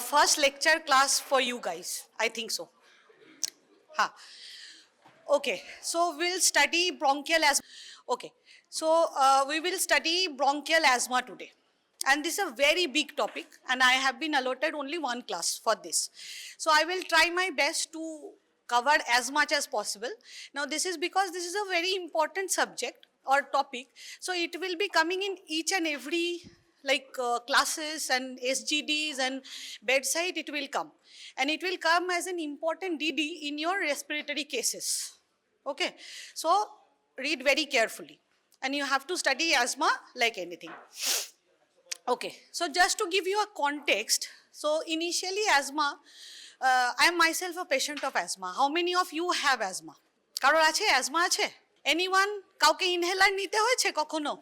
first lecture class for you guys. I think so. Ha. Okay, so we'll study bronchial asthma. Okay, so we will study bronchial asthma today. And this is a very big topic, and I have been allotted only one class for this. So I will try my best to cover as much as possible. Now, this is because this is a very important subject or topic, so it will be coming in each and every classes and SGDs and bedside it will come, and it will come as an important DD in your respiratory cases. Okay, so read very carefully, and you have to study asthma like anything. Okay, so just to give you a context, so initially asthma, I am myself a patient of asthma. How many of you have asthma? কারোর আছে asthma আছে? Anyone? কাউকে inhaler নিতে হয়েছে কখনো?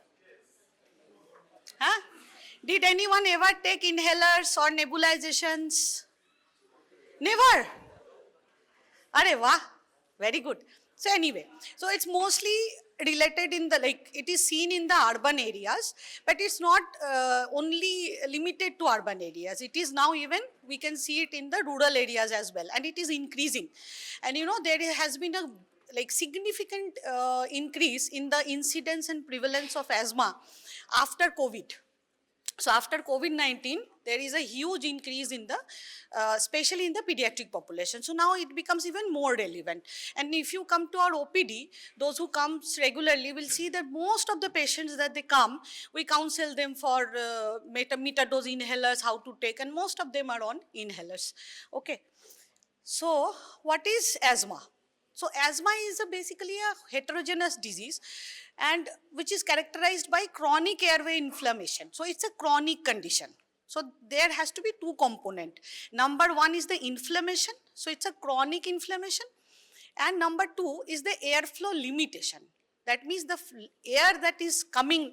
হ্যাঁ? Did anyone ever take inhalers or nebulizations? Never? Arey wah, very good. So anyway, so it's mostly related in the, it is seen in the urban areas, but it's not only limited to urban areas. It is now even, we can see it in the rural areas as well, and it is increasing. And you know, there has been a significant increase in the incidence and prevalence of asthma after COVID. So after COVID-19, there is a huge increase in the, especially in the pediatric population. So now it becomes even more relevant. And if you come to our OPD, those who come regularly will see that most of the patients that they come, we counsel them for meter-dose inhalers, how to take, and most of them are on inhalers. Okay. So what is asthma? So asthma is basically a heterogeneous disease, and which is characterized by chronic airway inflammation. So it's a chronic condition. So there has to be two components. Number one is the inflammation. So it's a chronic inflammation. And number two is the airflow limitation. That means the air that is coming,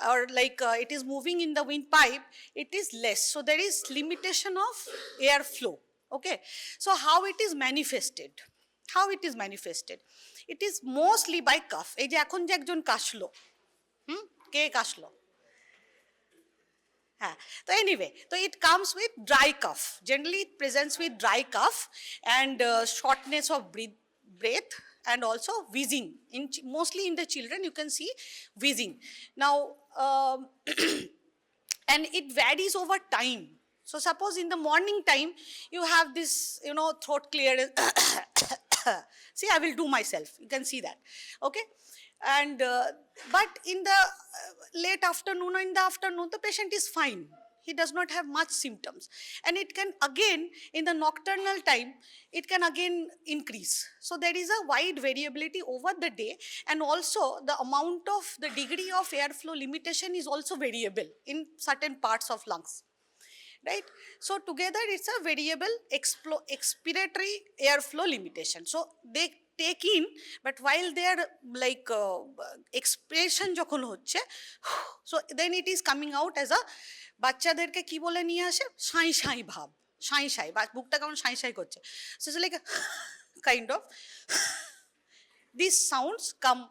or it is moving in the windpipe, it is less. So there is limitation of airflow. Okay. So how it is manifested? How it is manifested? It is mostly by cough. এই যে এখন যে একজন কাশলো, কে কাশলো? হ্যাঁ, তো anyway, so it comes with dry cough. Generally, it presents with dry cough and shortness of breath and also wheezing. Mostly in the children, you can see wheezing. Now, and it varies over time. So suppose in the morning time, you have this, throat clearance. See, I will do myself. You can see that. Okay. And, but in the late afternoon or in the afternoon, the patient is fine. He does not have much symptoms. And it can again, in the nocturnal time, it can again increase. So there is a wide variability over the day, and also the amount of the degree of airflow limitation is also variable in certain parts of lungs. Right? So together it's a variable expiratory airflow limitation. So they take in, but while they are expiration যখন হচ্ছে, so then it is coming out as a, বাচ্চাদেরকে কি বলে নিয়ে আসে, সাঁই সাঁই ভাব, সাঁই সাঁই, বুকটা কেমন সাঁই সাঁই করছে. So it's like a kind of, these sounds come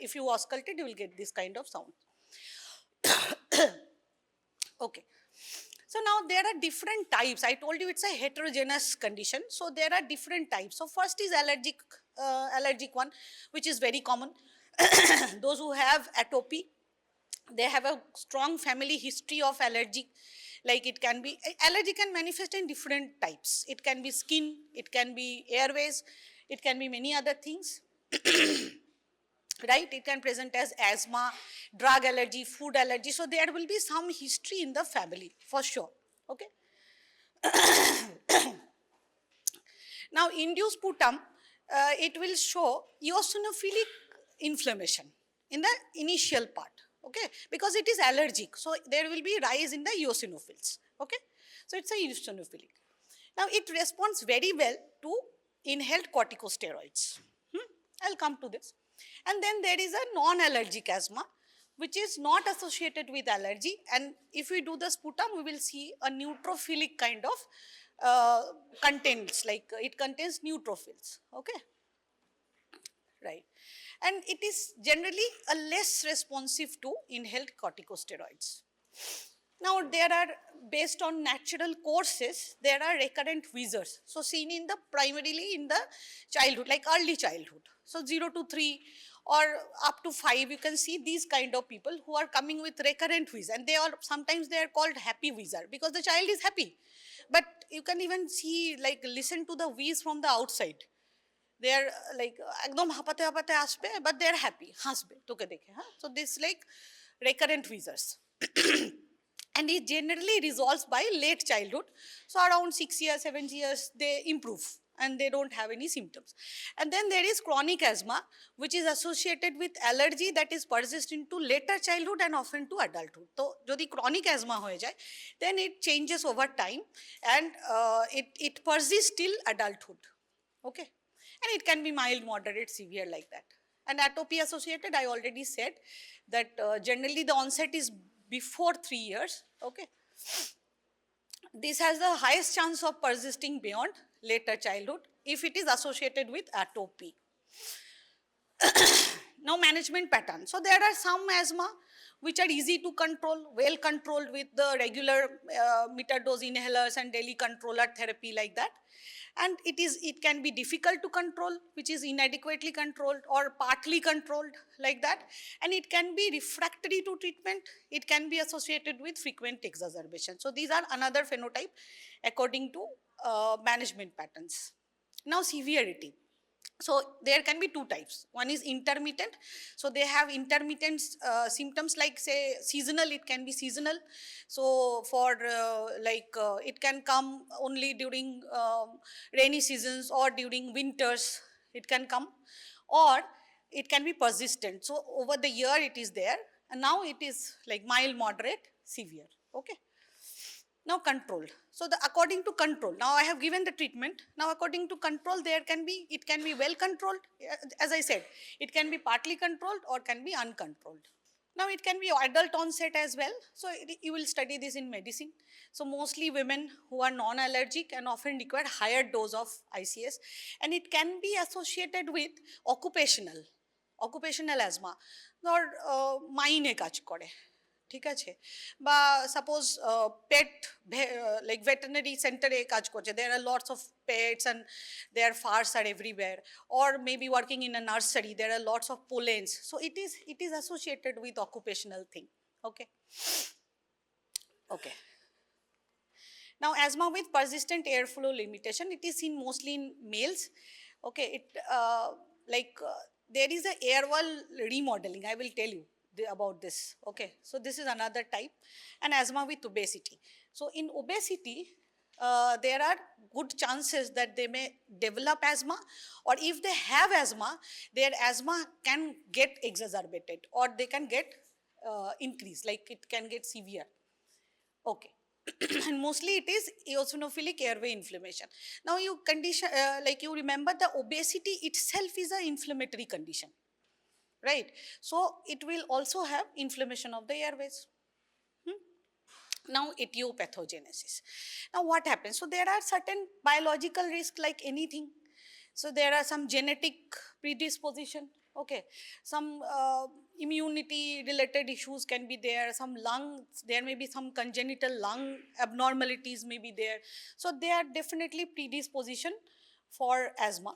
if you auscultate, you will get this kind of sound. Okay. So now there are different types. I told you it's a heterogeneous condition. So there are different types. So first is allergic one, which is very common. Those who have atopy, they have a strong family history of allergy. It can be, allergy can manifest in different types. It can be skin, it can be airways, it can be many other things. Right? It can present as asthma, drug allergy, food allergy. So there will be some history in the family, for sure. Okay? Now, induced sputum, it will show eosinophilic inflammation in the initial part. Okay? Because it is allergic. So there will be rise in the eosinophils. Okay? So it's a eosinophilic. Now, it responds very well to inhaled corticosteroids. I'll come to this. And then there is a non-allergic asthma, which is not associated with allergy. And if we do the sputum, we will see a neutrophilic kind of contents, it contains neutrophils. Okay? Right. And it is generally a less responsive to inhaled corticosteroids. Now there are, based on natural courses, there are recurrent wheezers. So seen in the primarily in the childhood, like early childhood. So 0 to 3 or up to 5, you can see these kind of people who are coming with recurrent wheeze, and they are sometimes they are called happy wheezer because the child is happy. But you can even see, like, listen to the wheeze from the outside. They are like একদম হাঁপাতে হাঁপাতে আসবে, but they are happy, হাসবে তোকে দেখে, হ্যাঁ? So this like recurrent wheezers. And it generally resolves by late childhood. So around 6 years, 7 years, they improve and they don't have any symptoms. And then there is chronic asthma, which is associated with allergy that is persist into later childhood and often to adulthood. So, jodi chronic asthma hoye jay, then it changes over time and it persists till adulthood. Okay. And it can be mild, moderate, severe like that. And atopy associated, I already said that generally the onset is before 3 years, okay. This has the highest chance of persisting beyond later childhood if it is associated with atopy. Now management pattern. So there are some asthma which are easy to control, well controlled with the regular meter dose inhalers and daily controller therapy like that. And it can be difficult to control, which is inadequately controlled or partly controlled like that. And it can be refractory to treatment. It can be associated with frequent exacerbation. So these are another phenotype according to management patterns. Now severity. So there can be two types. One is intermittent. So they have intermittent symptoms, like say seasonal, it can be seasonal. So for it can come only during rainy seasons or during winters, it can come. Or it can be persistent. So over the year it is there, and now it is like mild, moderate, severe, okay. Now control. So according to control, now I have given the treatment. Now according to control, it can be well controlled. As I said, it can be partly controlled or can be uncontrolled. Now it can be adult onset as well. So you will study this in medicine. So mostly women who are non-allergic and often require higher dose of ICS. And it can be associated with occupational asthma. Or মাইনে কাজ করে, ঠিক আছে, বা suppose পেট like veterinary সেন্টারে কাজ করছে, there are lots of pets and their furs are everywhere, or maybe working in a nursery, there are lots of pollens, so it is associated with occupational thing, okay. Okay. Now asthma with persistent airflow limitation, it is seen mostly in males, okay. There is a air wall remodeling, I will tell you about this, okay. So this is another type. And asthma with obesity. So in obesity, there are good chances that they may develop asthma, or if they have asthma, their asthma can get exacerbated or they can get increased, like it can get severe, okay. And mostly it is eosinophilic airway inflammation. Now you condition, like you remember, the obesity itself is an inflammatory condition, right? So it will also have inflammation of the airways. Now etiopathogenesis. Now what happens? So there are certain biological risks like anything. So there are some genetic predisposition, okay. Some immunity related issues can be there, some lungs, there may be some congenital lung abnormalities may be there. So they are definitely predisposition for asthma.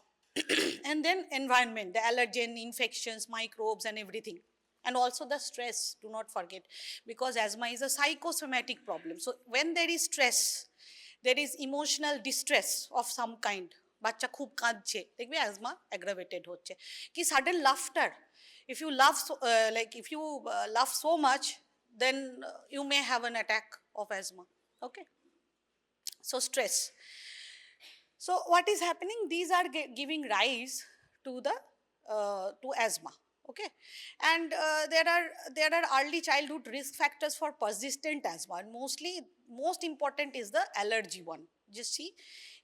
And then environment, the allergen, infections, microbes and everything. And also the stress, do not forget, because asthma is a psychosomatic problem. So when there is stress, there is emotional distress of some kind, বাচ্চা খুব কাঁদছে, দেখবে asthma aggravated হচ্ছে। কি sudden laughter, if you laugh laugh so much, then you may have an attack of asthma, okay. So stress. So what is happening? These are giving rise to the to asthma, okay. And there are early childhood risk factors for persistent asthma, and most important is the allergy one. Just see,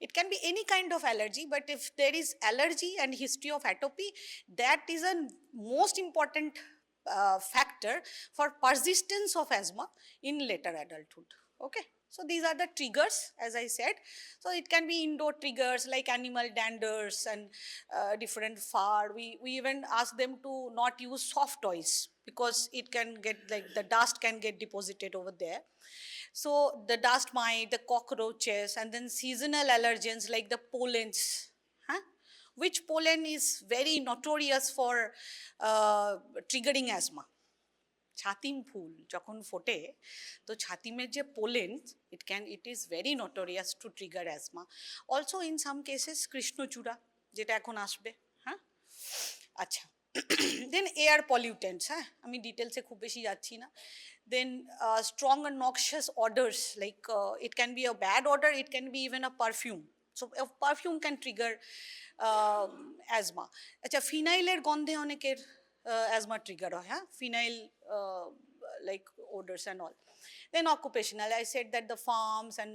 it can be any kind of allergy, but if there is allergy and history of atopy, that is a most important factor for persistence of asthma in later adulthood, okay. So these are the triggers, as I said. So it can be indoor triggers like animal danders and different fur. We even ask them to not use soft toys because it can get, like, the dust can get deposited over there. So the dust mite, the cockroaches, and then seasonal allergens like the pollens. Huh? Which pollen is very notorious for triggering asthma? ছাতিম ফুল যখন ফোটে তো ছাতিমের যে pollen it is very notorious to trigger asthma. Also in some cases কৃষ্ণচূড়া যেটা এখন আসবে হ্যাঁ আচ্ছা দেন এয়ার পলিউটেন্টস হ্যাঁ আমি ডিটেলসে খুব বেশি যাচ্ছি না দেন strong and noxious odors like it can be a bad odor, it can be even a perfume. So a perfume can trigger asthma. আচ্ছা ফিনাইলের গন্ধে অনেকের asthma trigger হয় হ্যাঁ phenyl like odors and all. Then occupational, I said that the farms and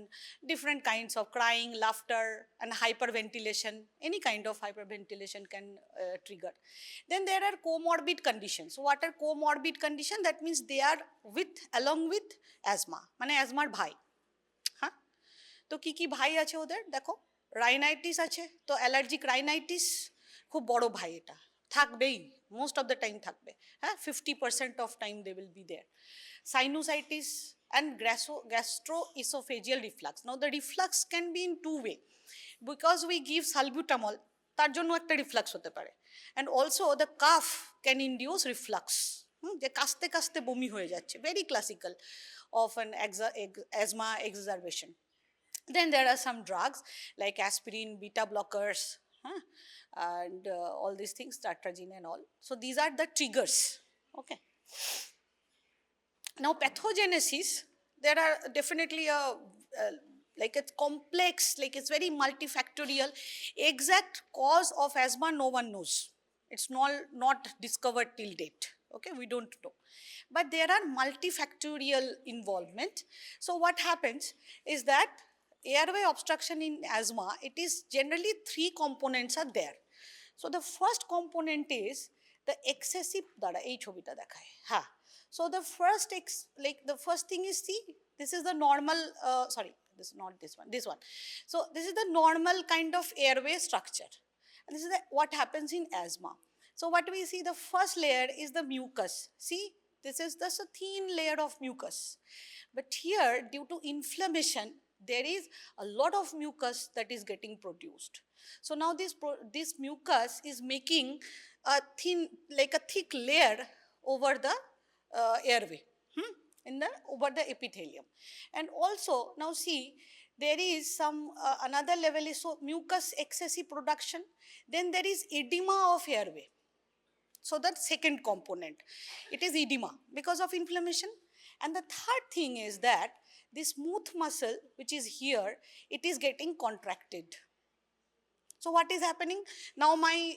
different kinds of crying, laughter, and hyperventilation, any kind of hyperventilation can trigger. Then there are comorbid conditions. So what are comorbid conditions? That means they are along with asthma. মানে asthma ভাই হ্যাঁ তো কি ভাই আছে ওদের দেখো rhinitis আছে তো অ্যালার্জিক রাইনাইটিস খুব বড় ভাই এটা থাকবেই মোস্ট অফ দ্য টাইম থাকবে হ্যাঁ 50% of time they will be there sinusitis and gastroesophageal reflux. Now the reflux can be in two way because we give salbutamol তার জন্য একটা রিফ্লাক্স হতে পারে and also the cough can induce reflux যে কাশতে কাশতে বমি হয়ে যাচ্ছে very classical of an asthma exacerbation. Then there are some drugs like aspirin, beta blockers, and all these things, tartrazine and all. So these are the triggers. Okay. Now pathogenesis, there are definitely like it's complex, like it's very multifactorial. Exact cause of asthma, no one knows. It's not discovered till date. Okay, we don't know. But there are multifactorial involvement. So what happens is that airway obstruction in asthma, it is generally three components are there. So the first component is the excessive dada ei chhobita dekhai ha so the first thing is see this is the normal sorry this is not this one so this is the normal kind of airway structure and this is what happens in asthma. So what we see, the first layer is the mucus. See, this is just a thin layer of mucus, but here due to inflammation there is a lot of mucus that is getting produced. So now this mucus is making a thin, like a thick layer over the airway, over the epithelium. And also now see there is some another level is so mucus excessive production, then there is edema of airway. So that second component, it is edema because of inflammation. And the third thing is that this smooth muscle which is here, it is getting contracted. So what is happening? Now my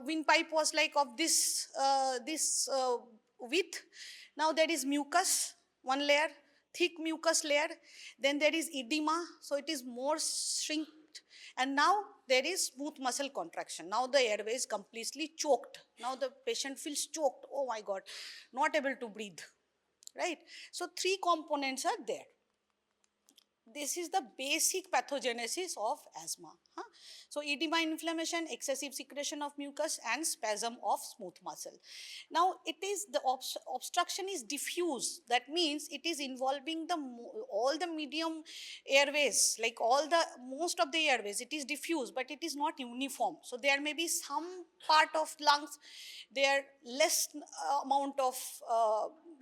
windpipe was like of this width. Now there is mucus, one layer, thick mucus layer. Then there is edema, so it is more shrinked. And now there is smooth muscle contraction. Now the airway is completely choked. Now the patient feels choked. Oh my God, not able to breathe, right? So three components are there. This is the basic pathogenesis of asthma. So edema, inflammation, excessive secretion of mucus, and spasm of smooth muscle. Now it is the obstruction is diffuse. That means it is involving all the medium airways, like most of the airways. It is diffuse, but it is not uniform. So there may be some part of lungs, there less amount of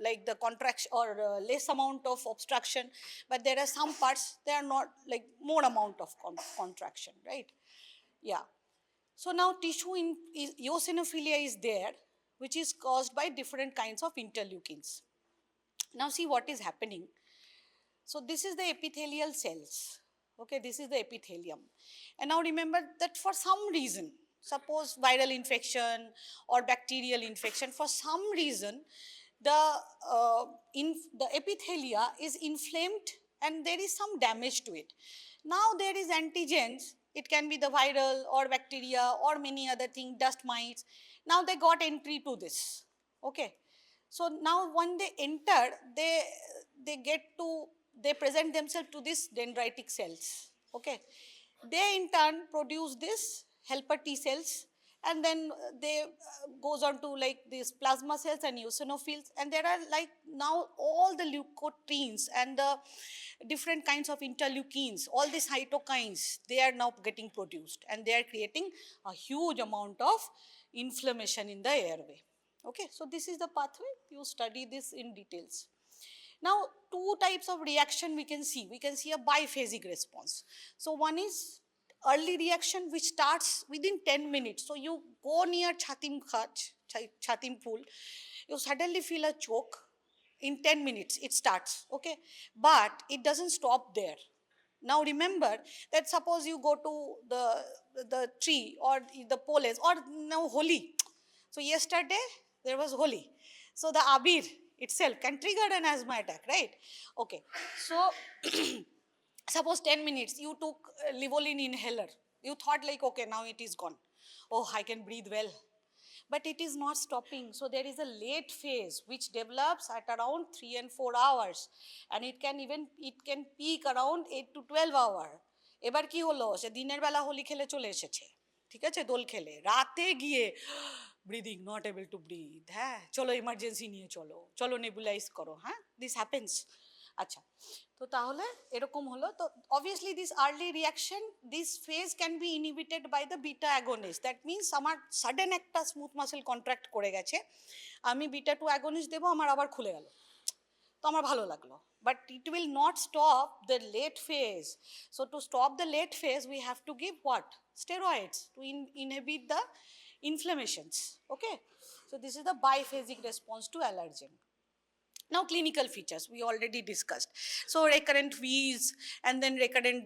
like the contraction or less amount of obstruction, but there are some parts they are not like more amount of contraction, right? Yeah. So now tissue eosinophilia is there, which is caused by different kinds of interleukins. Now see what is happening. So this is the epithelial cells. Okay, this is the epithelium. And now remember that for some reason, suppose viral infection or bacterial infection, for some reason the epithelia is inflamed and there is some damage to it. Now there is antigens, it can be the viral or bacteria or many other things, dust mites. Now they got entry to this. Okay, so now when they enter, they present themselves to these dendritic cells. Okay, they in turn produce this helper T cells, and then they goes on to like these plasma cells and eosinophils, and there are like now all the leukotrienes and the different kinds of interleukins, all the cytokines, they are now getting produced, and they are creating a huge amount of inflammation in the airway. Okay, so this is the pathway. You study this in details. Now, two types of reaction we can see. We can see a biphasic response. So one is early reaction, which starts within 10 minutes. So you go near Chatim Khach, Chatim pool, you suddenly feel a choke. In 10 minutes it starts, okay? But it doesn't stop there. Now remember that suppose you go to the tree or the poles or now Holi. So yesterday there was Holi. So the Abir itself can trigger an asthma attack, right? Okay. So suppose 10 minutes you took Livolin inhaler. You thought like, okay, now it is gone. Oh, I can breathe well. But it is not stopping. So there is a late phase which develops at around 3 and 4 hours, and it can peak around 8 to 12 hours. এবার কি হলো, সে দিনের বেলা হোলি খেলে চলে এসেছে, ঠিক আছে, দোল খেলে, রাতে গিয়ে breathing not able to breathe, হ্যাঁ চলো ইমার্জেন্সি নিয়ে চলো, চলো নেবুলাইজ করো, হ্যাঁ দিস হ্যাপেন্স। আচ্ছা, তো তাহলে এরকম হলো। তো obviously this early reaction, this phase can be inhibited by the beta agonist. That means আমার সাডেন একটা স্মুথ মাসেল কন্ট্রাক্ট করে গেছে, আমি বিটা টু অ্যাগোনিস্ট দেবো, আমার আবার খুলে গেল, তো আমার ভালো লাগলো, but it will not stop the late phase. So to stop the late phase we have to give what? Steroids to inhibit the inflammations. Okay, so this is the biphasic response to allergen. Now clinical features we already discussed. So recurrent wheeze, and then recurrent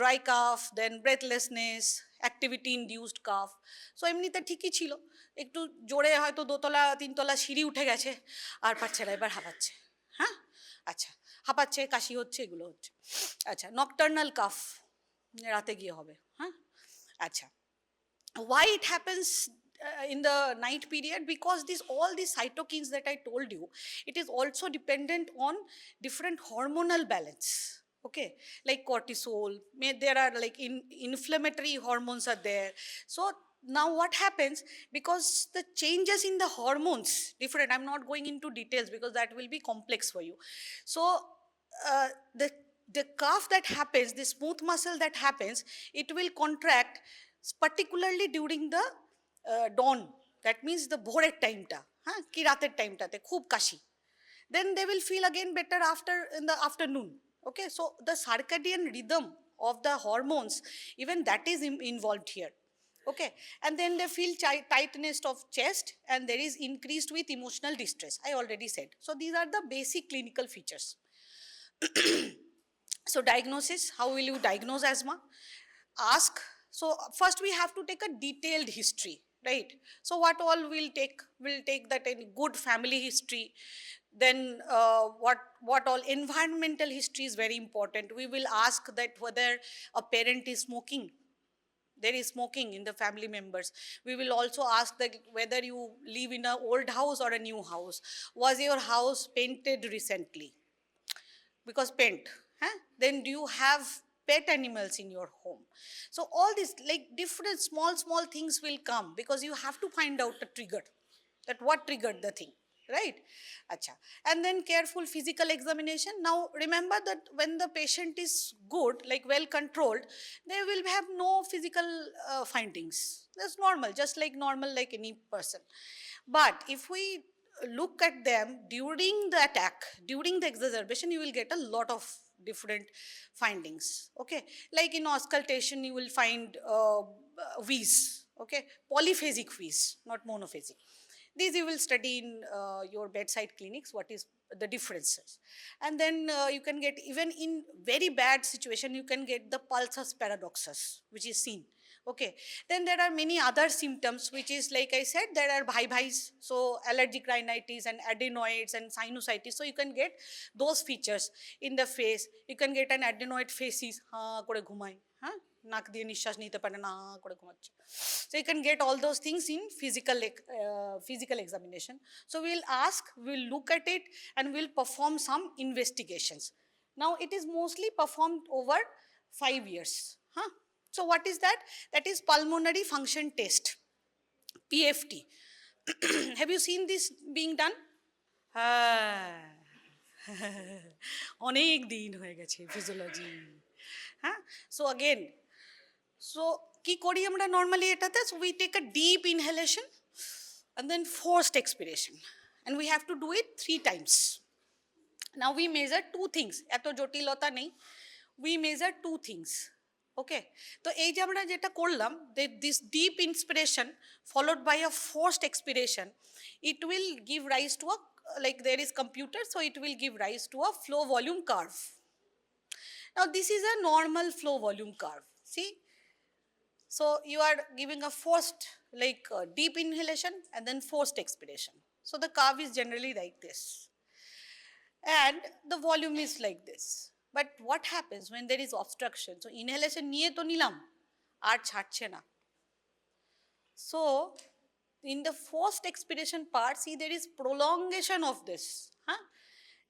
dry cough, then breathlessness, activity induced cough. So এমনিতে ঠিকই ছিল, একটু জোরে হয়তো দোতলা তিনতলা সিঁড়ি উঠে গেছে আর পারছে না, এবার হাঁপাচ্ছে, হ্যাঁ আচ্ছা হাঁপাচ্ছে, কাশি হচ্ছে, এগুলো হচ্ছে। আচ্ছা, নকটার্নাল কাফ রাতে গিয়ে হবে, হ্যাঁ আচ্ছা। Why it happens in the night period? Because all these cytokines that I told you, it is also dependent on different hormonal balance. Okay, like cortisol, there are like inflammatory hormones are there. So now what happens, because the changes in the hormones different, I'm not going into details because that will be complex for you. So the cough that happens, the smooth muscle that happens, it will contract particularly during the dawn. That means the bhorer time ta, ki rater time ta te khub kashi, then they will feel again better after in the afternoon. Okay, so the circadian rhythm of the hormones, even that is involved here. Okay, and then they feel tightness of chest, and there is increased with emotional distress, I already said. So these are the basic clinical features. So diagnosis, how will you diagnose asthma? Ask. So first we have to take a detailed history, right? So what all we'll take that in good family history, then what all environmental history is very important. We will ask that whether a parent is smoking, there is smoking in the family members. We will also ask that whether you live in an old house or a new house. Was your house painted recently? Because paint, then do you have pet animals in your home? So all these like different small things will come, because you have to find out the trigger, that what triggered the thing, right? Acha. And then careful physical examination. Now remember that when the patient is good, like well controlled, they will have no physical findings. That's normal, just like normal like any person. But if we look at them during the attack, during the exacerbation, you will get a lot of different findings. Okay, like in auscultation you will find wheeze, okay, polyphasic wheeze, not monophasic. These you will study in your bedside clinics, what is the differences. And then you can get, even in very bad situation, you can get the pulsus paradoxus, which is seen. Okay, then there are many other symptoms, which is like I said, there are bhais, so allergic rhinitis and adenoids and sinusitis. So you can get those features in the face. You can get an adenoid faces, ha kore ghumai, নাক দিয়ে নিঃশ্বাস নিতে পারে না করে ঘুমাচ্ছে। So you can get all those things in physical examination. So we'll ask, we'll look at it, and we'll perform some investigations. Now it is mostly performed over 5 years. So what is that? That is pulmonary function test. PFT. Have you seen this being done? হ্যাঁ অনেক দিন হয়ে গেছে physiology হ্যাঁ so again so কি করি আমরা normally এটাতে so we take a deep inhalation and then forced expiration and we have to do it 3 times. Now we measure two things এত জটিলতা নেই we measure two things okay তো এই যে আমরা যেটা করলাম this deep inspiration followed by a forced expiration it will give rise to a like there is computer so it will give rise to a flow volume curve. Now this is a normal flow volume curve, see. So you are giving a forced like deep inhalation and then forced expiration. So the curve is generally like this. And the volume is like this. But what happens when there is obstruction? So inhalation niye to nilam, ar chhatche na. So in the forced expiration part, see there is prolongation of this. Huh?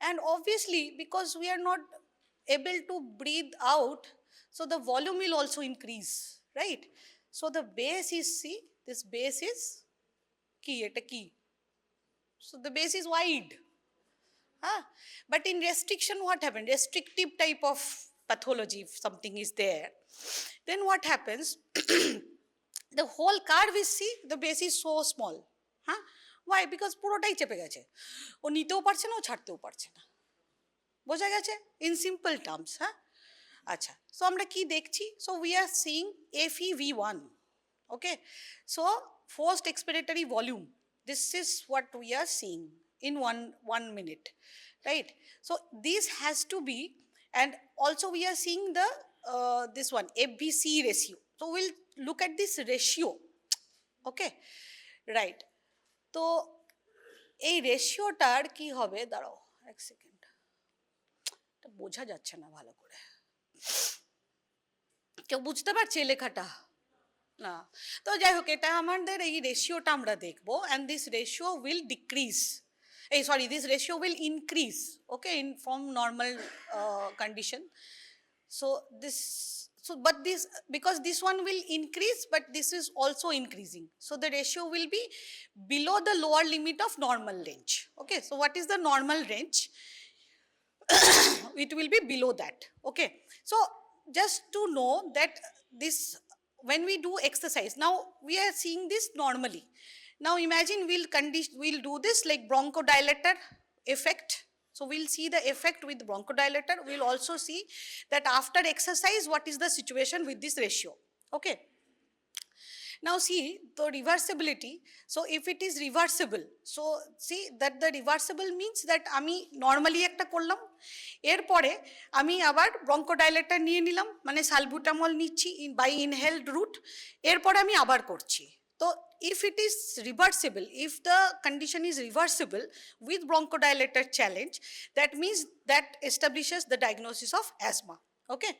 And obviously because we are not able to breathe out, so the volume will also increase, right? So the base is, see, this base is key, eta key. So the base is wide. But in restriction, what happened? Restrictive type of pathology, if something is there, then what happens? The whole curve is, see, the base is so small. Why? Because purotai chepe geche. O niteo parche na, o chhateo parche na. বোঝা গেছে? In simple terms, আচ্ছা, so আমরা কি দেখছি? So we are seeing FEV1, okay? So forced expiratory volume, this is what we are seeing in one minute, right? So this has to be, and also we are seeing the this one FVC ratio. So we'll look at this ratio, okay, right? তো এই রেশিওটার কি হবে? দাঁড়াও এক second, বোঝা যাচ্ছে না ভালো করে, কেউ বুঝতে পারছে লেখাটা না? তো যাই হোক, এটা আমাদের এই রেশিওটা আমরা দেখবো, and this ratio will decrease, this ratio will increase, okay, in from normal condition. So this, but this, because this one will increase, but this is also increasing, so the ratio will be below the lower limit of normal range, okay? So what is the normal range? It will be below that, okay? So just to know that this, when we do exercise, now we are seeing this normally. Now imagine we'll do this like bronchodilator effect. So we'll see the effect with bronchodilator. We'll also see that after exercise, what is the situation with this ratio, okay? Now see the reversibility. So if it is reversible, so see that the reversible means that আমি normally একটা করলাম, এরপরে আমি আবার bronchodilator নিয়ে নিলাম, মানে salbutamol নিচ্ছি by inhaled route, এরপরে আমি আবার করছি। তো if it is reversible, if the condition is reversible with bronchodilator challenge, that means that establishes the diagnosis of asthma, okay?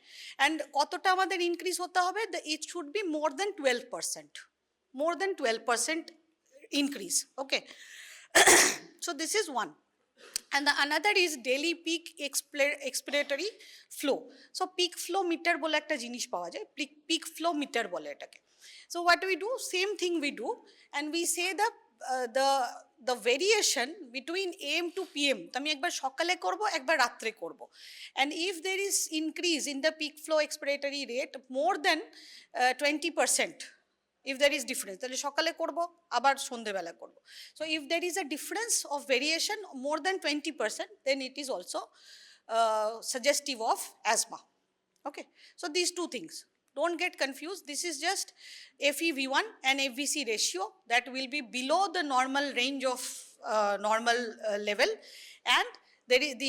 And কতটা আমাদের increase হতে হবে? It should be more than 12%, more than 12% increase, okay? So this is one. And the another is daily peak expiratory flow. So peak flow meter bole ekta jinish pawa jay, peak flow meter bole etake. So what do we do? Same thing we do, and we say the variation between AM to PM. তো আমি একবার সকালে করব, একবার রাত্রে করব, and if there is increase in the peak flow expiratory rate more than 20%, if there is difference, তাহলে সকালে করব, আবার সন্ধ্যেবেলা করব. So if there is a difference of variation more than 20%, then it is also suggestive of asthma, okay? So these two things, don't get confused. This is just FEV1 and FVC ratio that will be below the normal range of normal level, and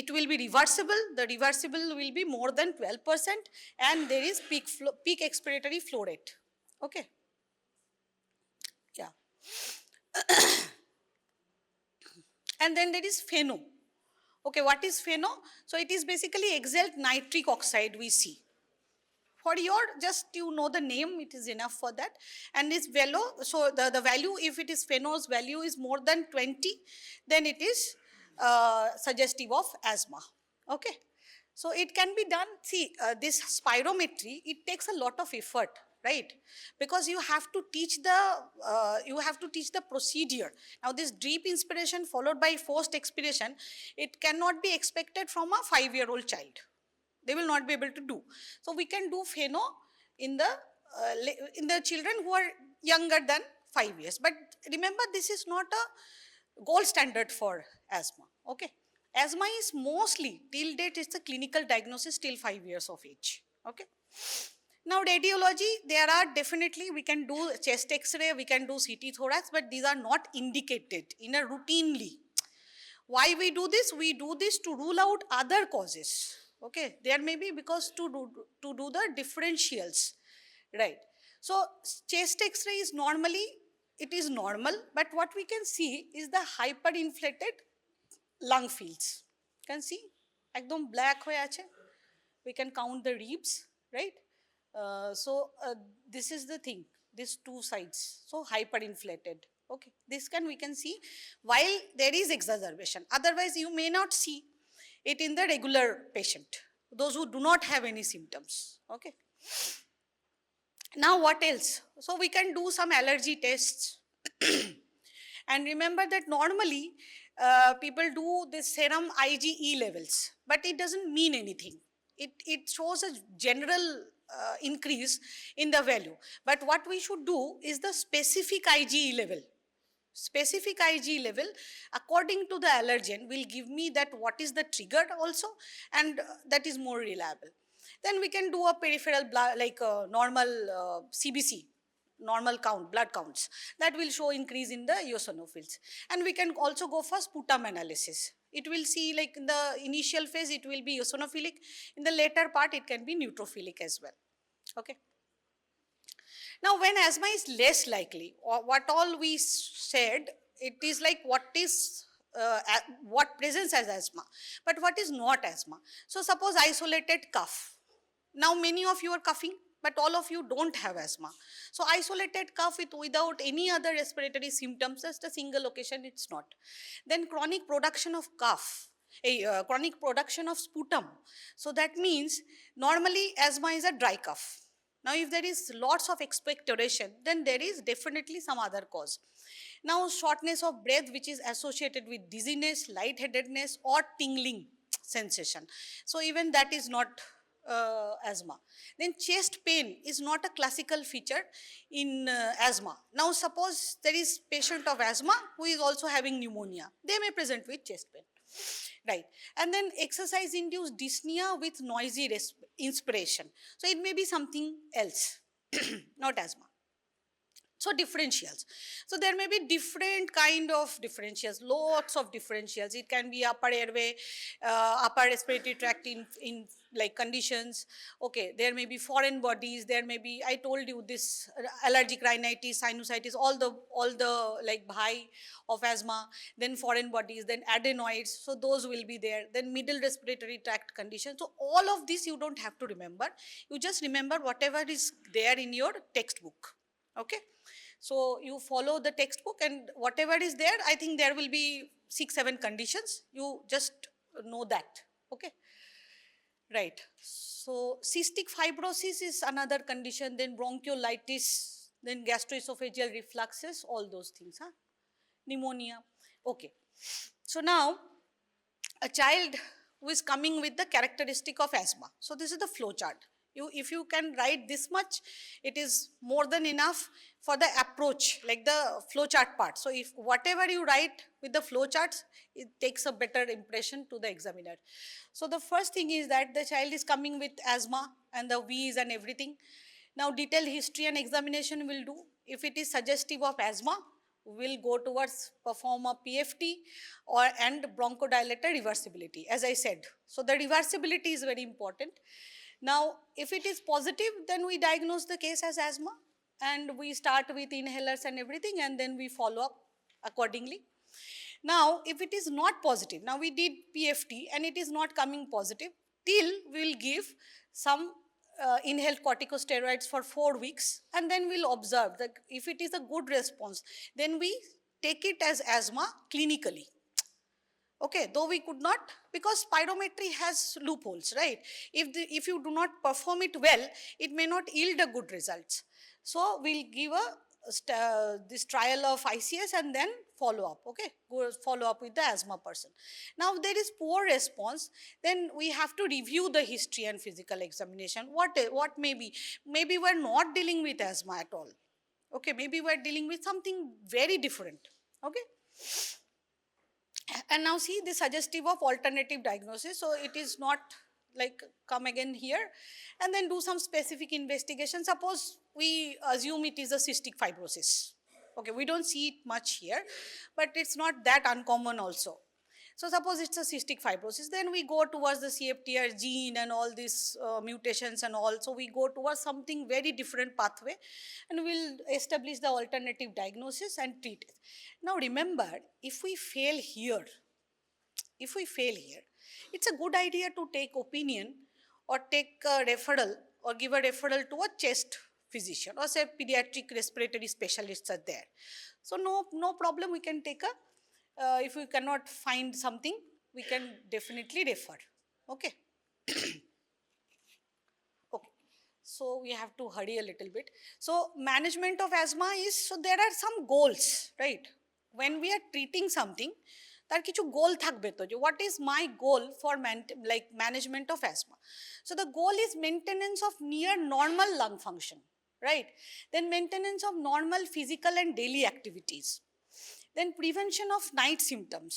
it will be reversible. The reversible will be more than 12%, and there is peak expiratory flow rate, okay? Yeah. And then there is FeNO. Okay, what is FeNO? So it is basically exhaled nitric oxide we see. For your, just you know the name, it is enough for that. And this value, so the value, if it is FeNO's value is more than 20, then it is suggestive of asthma, okay? So it can be done, see, this spirometry, it takes a lot of effort right? Because you have to teach the procedure. Now this deep inspiration followed by forced expiration, it cannot be expected from a 5-year-old child. They will not be able to do. So we can do pheno in the children who are younger than 5 years. But remember, this is not a gold standard for asthma. Okay, asthma is mostly till date is the clinical diagnosis till 5 years of age. Okay. Now radiology, there are definitely, we can do chest x-ray, we can do CT thorax, but these are not indicated in a routinely. Why we do this? We do this to rule out other causes. Okay, there may be because to do the differentials, right? So chest X-ray is normally, it is normal, but what we can see is the hyperinflated lung fields. Can see, ekdom black hoye ache. We can count the ribs, right? This is the thing, these two sides, so hyperinflated. Okay, this we can see while there is exacerbation. Otherwise, you may not see it in the regular patient, those who do not have any symptoms. Okay. Now what else? So we can do some allergy tests. And remember that normally people do this serum IgE levels, but it doesn't mean anything. It shows a general increase in the value. But what we should do is the specific IgE level. Specific IgE level according to the allergen will give me that what is the trigger also, and that is more reliable. Then we can do a peripheral blood, like normal CBC, normal count, blood counts, that will show increase in the eosinophils. And we can also go for sputum analysis. It will see, like in the initial phase it will be eosinophilic, in the later part it can be neutrophilic as well. Okay. Now when asthma is less likely, or what all we said, it is like what presents as asthma, but what is not asthma. So suppose isolated cough. Now many of you are coughing, but all of you don't have asthma. So isolated cough without any other respiratory symptoms, just a single occasion, it's not. Then chronic production of cough, chronic production of sputum. So that means normally asthma is a dry cough. Now if there is lots of expectoration, then there is definitely some other cause. Now shortness of breath, which is associated with dizziness, lightheadedness or tingling sensation. So even that is not asthma. Then chest pain is not a classical feature in asthma. Now suppose there is patient of asthma who is also having pneumonia. They may present with chest pain. Right. And then exercise induced dyspnea with noisy inspiration. So it may be something else, not asthma. So differentials. So there may be different kind of differentials, lots of differentials. It can be upper airway, upper respiratory tract in like conditions. Okay, there may be foreign bodies. There may be, I told you this allergic rhinitis, sinusitis, all the like bhai of asthma. Then foreign bodies, then adenoids. So those will be there. Then middle respiratory tract conditions. So all of this you don't have to remember. You just remember whatever is there in your textbook. Okay. So you follow the textbook and whatever is there, I think there will be 6-7 conditions. You just know that. Okay. Right. So cystic fibrosis is another condition, then bronchiolitis, then gastroesophageal refluxes, all those things. Huh? Pneumonia. Okay. So now a child who is coming with the characteristic of asthma. So this is the flow chart. If you can write this much, it is more than enough for the approach, like the flowchart part. So if whatever you write with the flowcharts, it takes a better impression to the examiner. So the first thing is that the child is coming with asthma and the wheeze and everything. Now detailed history and examination will do. If it is suggestive of asthma, we'll go towards perform a PFT and bronchodilator reversibility, as I said. So the reversibility is very important. Now, if it is positive, then we diagnose the case as asthma and we start with inhalers and everything and then we follow up accordingly. Now, if it is not positive, now we did PFT and it is not coming positive, till we will give some inhaled corticosteroids for 4 weeks and then we'll observe that if it is a good response, then we take it as asthma clinically. Okay, though we could not, because spirometry has loopholes, right? If you do not perform it well, it may not yield a good results. So we'll give this trial of ICS and then follow up, okay? Go follow up with the asthma person. Now, there is poor response, then we have to review the history and physical examination. What may be? Maybe we're not dealing with asthma at all. Okay, maybe we're dealing with something very different, okay? And now see the suggestive of alternative diagnosis. So it is not like come again here and then do some specific investigation. Suppose we assume it is a cystic fibrosis. Okay, we don't see it much here, but it's not that uncommon also. So suppose it's a cystic fibrosis, then we go towards the CFTR gene and all these mutations and all. So we go towards something very different pathway and we'll establish the alternative diagnosis and treat it. Now remember, if we fail here, it's a good idea to take opinion or take a referral or give a referral to a chest physician or say pediatric respiratory specialists are there. So no problem, we can take if we cannot find something, we can definitely refer, okay? Okay, so we have to hurry a little bit. So management of asthma is, so there are some goals, right? When we are treating something, তার কিছু গোল থাকবে তো, যে what is my goal for management of asthma. So the goal is maintenance of near normal lung function, right? Then maintenance of normal physical and daily activities. Then prevention of night symptoms,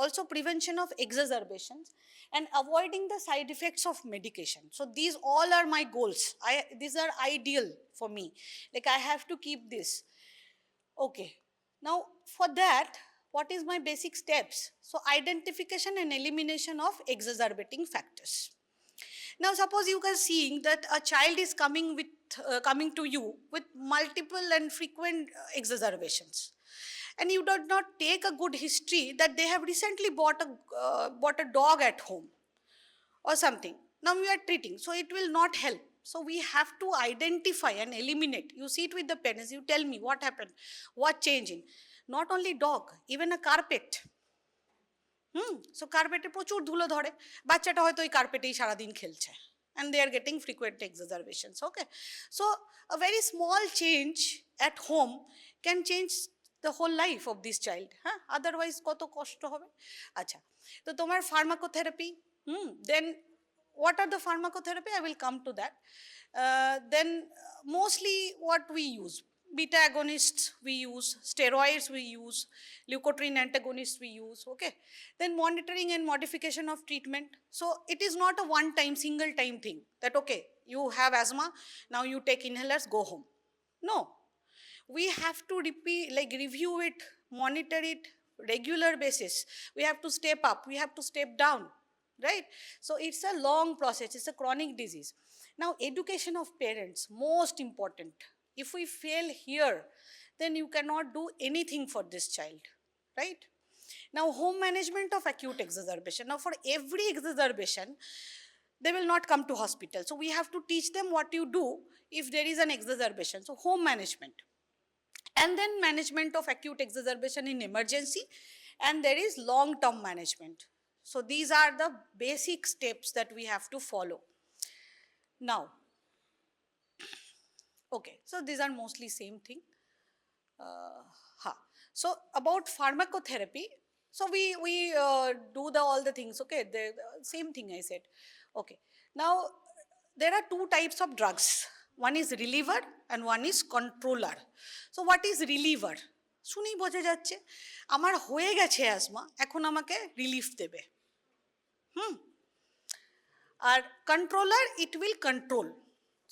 also prevention of exacerbations and avoiding the side effects of medication. So these all are my goals. These are ideal for me. Like I have to keep this. Okay, now for that, what is my basic steps? So identification and elimination of exacerbating factors. Now suppose you are seeing that a child is coming to you with multiple and frequent exacerbations, and you did not take a good history that they have recently bought a dog at home or something. Now we are treating, so it will not help. So we have to identify and eliminate. You sit with the parents, you tell me what happened, what changed in. Not only dog, even a carpet. So carpet প্রচুর ধুলো ধরে, বাচ্চাটা হয়তো ওই কার্পেটেই সারাদিন খেলছে, and they are getting frequent exacerbations, okay? So a very small change at home can change the whole life of this child, otherwise কত কষ্ট হবে। আচ্ছা, তো তোমার pharmacotherapy, then what are the pharmacotherapy? I will come to that. Then mostly what we use, beta agonists we use, steroids we use, leukotriene antagonists we use, okay? Then monitoring and modification of treatment. So it is not a one-time, single-time thing that, okay, you have asthma, now you take inhalers, go home. No, we have to review it, monitor it, regular basis. We have to step up, we have to step down, right? So it's a long process, it's a chronic disease. Now education of parents, most important. If we fail here, then you cannot do anything for this child, right? Now home management of acute exacerbation. Now for every exacerbation, they will not come to hospital. So we have to teach them what you do if there is an exacerbation. So home management. And then management of acute exacerbation in emergency. And there is long-term management. So these are the basic steps that we have to follow. Now, okay, so these are mostly same thing. So about pharmacotherapy, so we do all the things, okay, the same thing I said. Okay, now there are two types of drugs. One is reliever and one is controller. So what is reliever? শুনেই বোঝা যাচ্ছে আমার হয়ে গেছে asthma, এখন আমাকে relief দেবে। আর controller, it will control.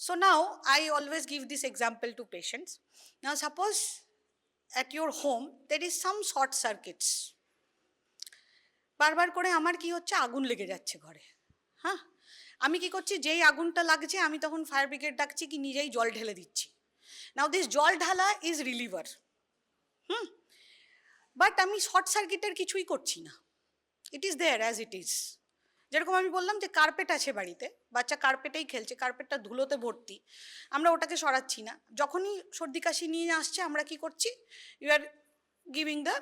So now I always give this example to patients. Now suppose at your home there is some short circuits. বারবার করে আমার কি হচ্ছে, আগুন লেগে যাচ্ছে ঘরে, আমি কি করছি, যেই আগুনটা লাগছে আমি তখন ফায়ার ব্রিগেড ডাকছি কি নিজেই জল ঢেলে দিচ্ছি। নাও দিস জল ঢালা ইজ রিলিভার, বাট আমি শর্ট সার্কিটের কিছুই করছি না, it is there as it is. যেরকম আমি বললাম যে কার্পেট আছে বাড়িতে, বাচ্চা কার্পেটেই খেলছে, কার্পেটটা ধুলোতে ভর্তি, আমরা ওটাকে সরাচ্ছি না। যখনই সর্দি কাশি নিয়ে আসছে আমরা কি করছি, you are giving the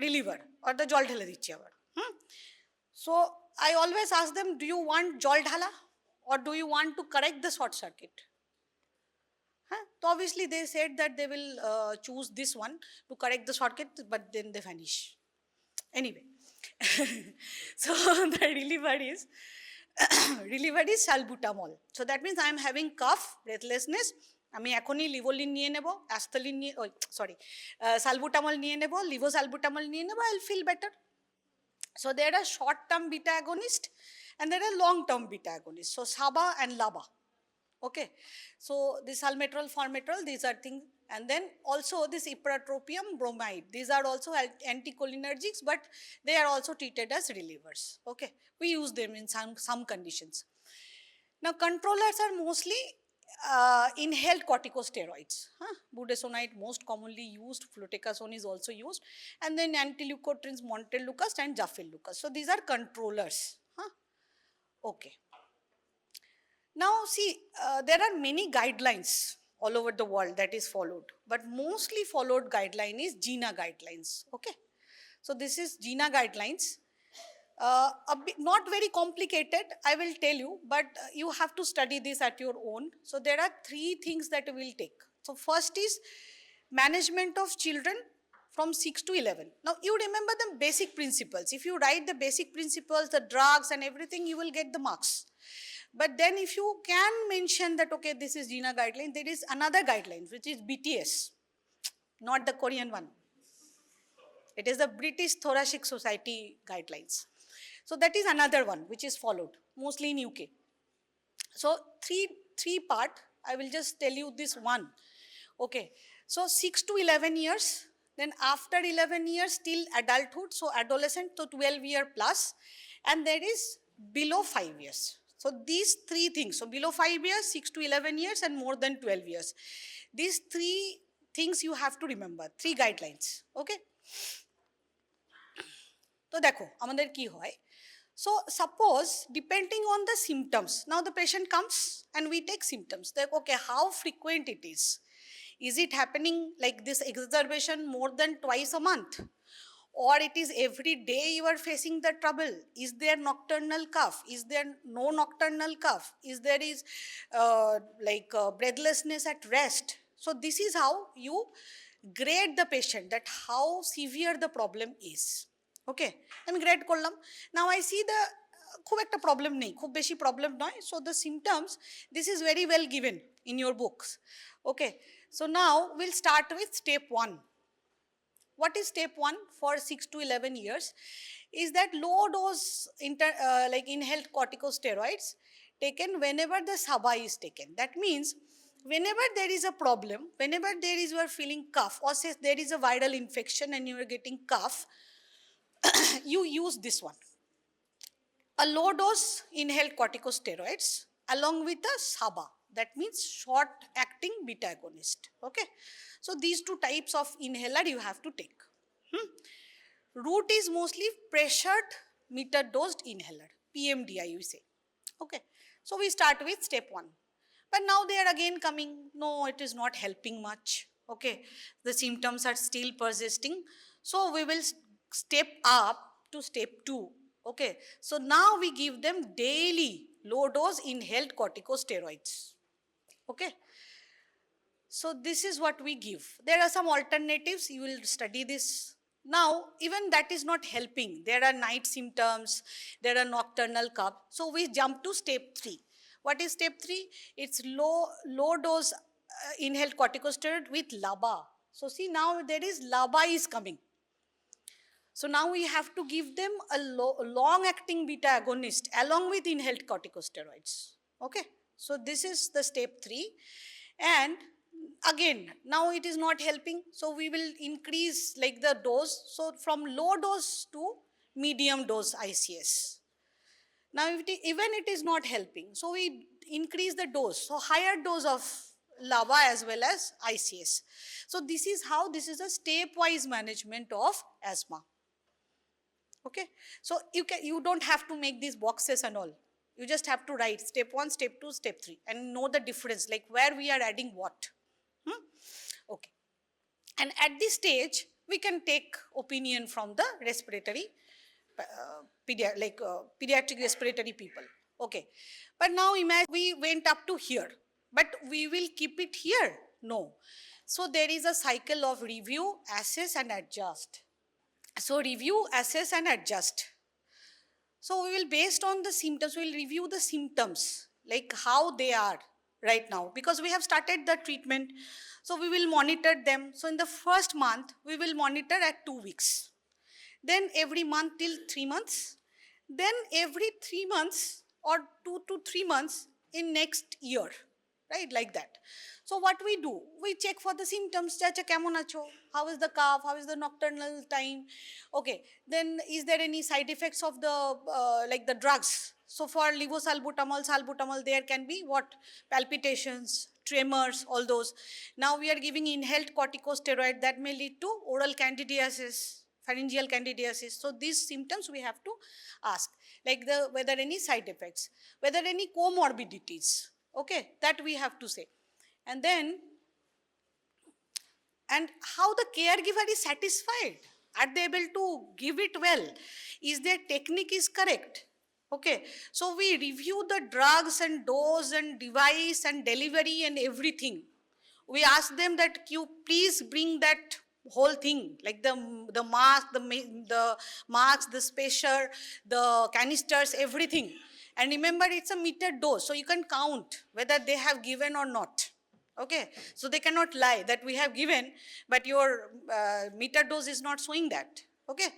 reliever or the জল ঢেলে দিচ্ছি আবার, So I always ask them, do you want jol dhala or do you want to correct the short circuit? So obviously they said that they will choose this one to correct the shortcut, but then they vanish. Anyway, so the reliever is salbutamol. So that means I am having cough, breathlessness. আমি এখনই লিভোলিন নিয়ে নেব, অ্যাস্থলিন নিয়ে salbutamol নিয়ে নেব, লিভোসালবুটামল নিয়ে নেব, I'll feel better. So there are short-term beta agonists and there are long-term beta agonists. So SABA and LABA. Okay, so this salmeterol, formoterol, these are things, and then also this ipratropium bromide. These are also anticholinergics, but they are also treated as relievers. Okay, we use them in some conditions. Now, controllers are mostly inhaled corticosteroids. Budesonide most commonly used, fluticasone is also used, and then antileukotrienes, montelukast and jafilukast. So these are controllers. Okay. Now see, there are many guidelines all over the world that is followed, but mostly followed guideline is GINA guidelines. Okay, so this is GINA guidelines. A bit, not very complicated, I will tell you, but you have to study this at your own. So there are 3 things that we will take. So first is management of children from 6 to 11. Now you remember the basic principles. If you write the basic principles, the drugs and everything, you will get the marks. But then if you can mention that, okay, this is GINA guideline, there is another guideline, which is BTS, not the Korean one. It is the British Thoracic Society guidelines. So that is another one which is followed, mostly in UK. So three part, I will just tell you this one. Okay, so 6 to 11 years, then after 11 years till adulthood, so adolescent, so 12 year plus, and there is below 5 years. So these 3 things, so below 5 years, 6 to 11 years, and more than 12 years. These 3 things you have to remember, 3 guidelines, okay? So দেখো আমাদের কি হয়, so suppose depending on the symptoms, now the patient comes and we take symptoms, like okay, how frequent it is it happening like this exacerbation more than twice a month, or it is every day you are facing the trouble, is there nocturnal cough, is there no nocturnal cough, is there is breathlessness at rest. So this is how you grade the patient, that how severe the problem is. ওকে, আমি grade করলাম, now I C the খুব একটা problem নেই, খুব বেশি problem নয়, so the symptoms, this is very well given in your books. Okay, so now will start with step 1. What is step 1 for 6 to 11 years is that low dose inhaled corticosteroids taken whenever the SABA is taken. That means whenever there is a problem, whenever you are feeling cough, or say there is a viral infection and you are getting cough, you use this one, a low dose inhaled corticosteroids along with a SABA, that means short acting beta agonist. Okay, so these 2 types of inhaler you have to take. Route is mostly pressured meter dosed inhaler, PMDI you say. Okay, so we start with step 1, but now they are again coming, no, it is not helping much. Okay, the symptoms are still persisting, so we will step up to step 2. Okay, so now we give them daily low dose inhaled corticosteroids. Okay, so this is what we give. There are some alternatives, you will study this. Now even that is not helping, there are night symptoms, there are nocturnal cough, so we jump to step 3. What is step 3? It's low dose inhaled corticosteroid with LABA. So see, now there is LABA is coming. So now we have to give them a long-acting beta agonist along with inhaled corticosteroids. Okay, so this is the step 3, and again now it is not helping, so we will increase like the dose, so from low dose to medium dose ICS. Now even it is not helping, so we increase the dose, so higher dose of LABA as well as ICS. So this is how, this is a stepwise management of asthma. Okay, so you don't have to make these boxes and all, you just have to write step 1, step 2, step 3, and know the difference, like where we are adding what. Okay, and at this stage we can take opinion from the respiratory pediatric respiratory people. Okay, but now imagine we went up to here, but we will keep it here? No. So there is a cycle of review, assess and adjust. So review, assess and adjust. So we will, based on the symptoms, we will review the symptoms, like how they are right now, because we have started the treatment. So we will monitor them. So in the first month, we will monitor at 2 weeks. Then every month till 3 months. Then every 3 months or 2 to 3 months in next year, right? Like that. So what we do, we check for the symptoms. Chacha kemon acho? How is the cough? How is the nocturnal time? Okay. Then is there any side effects of the like the drugs? So for levosalbutamol, salbutamol, there can be what? Palpitations, tremors, all those. Now we are giving inhaled corticosteroid that may lead to oral candidiasis, pharyngeal candidiasis. So these symptoms we have to ask, like whether any side effects, whether any comorbidities, okay, that we have to say. And then, and how the caregiver is satisfied. Are they able to give it well? Is their technique is correct? Okay, so we review the drugs and dose and device and delivery and everything. We ask them that you please bring that whole thing, like the mask, the marks, the spacer, the canisters, everything. And remember, it's a metered dose, so you can count whether they have given or not. Okay, so they cannot lie that we have given, but your meter dose is not showing that. Okay,